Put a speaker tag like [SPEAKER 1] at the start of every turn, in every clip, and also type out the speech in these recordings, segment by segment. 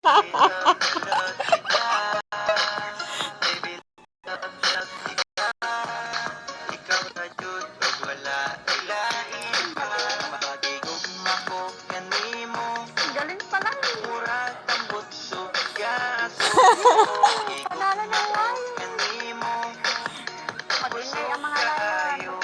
[SPEAKER 1] Galing pa lang eh. Panalo na lang. Mag-ingay ang mga layon.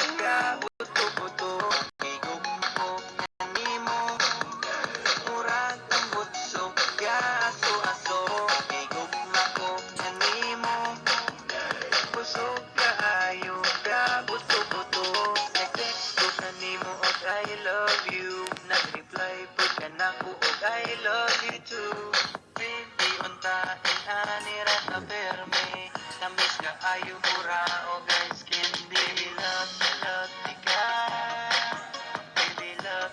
[SPEAKER 2] I love you. Nag-reply po ka na ko og I love you too. Baby, untain anirat na perme. Tamis ka ayo mura o guys candy. Love ka. Baby, love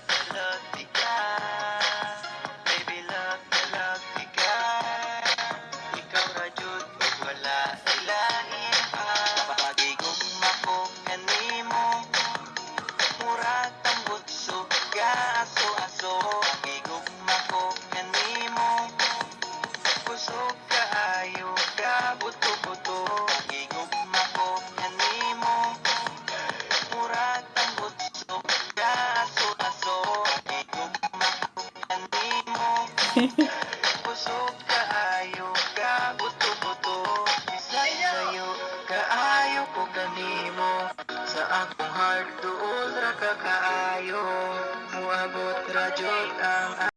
[SPEAKER 2] ka. Baby, love ka. Ikaw ra jud ug wala ilahin pa. Pagigong mako kanimo. Murag tambot suga aso-aso. Pagigugma ko kanimo. Kusog kaayo ka buto-buto. Pagigugma ko kanimo. Murag tambot suga aso-aso. Pagigugma ko kanimo. Kusog kaayo ka buto-buto. Sayo kaayo ko kanimo. Sa akong heart duol ra ka kaayo. Muabot ra jud ang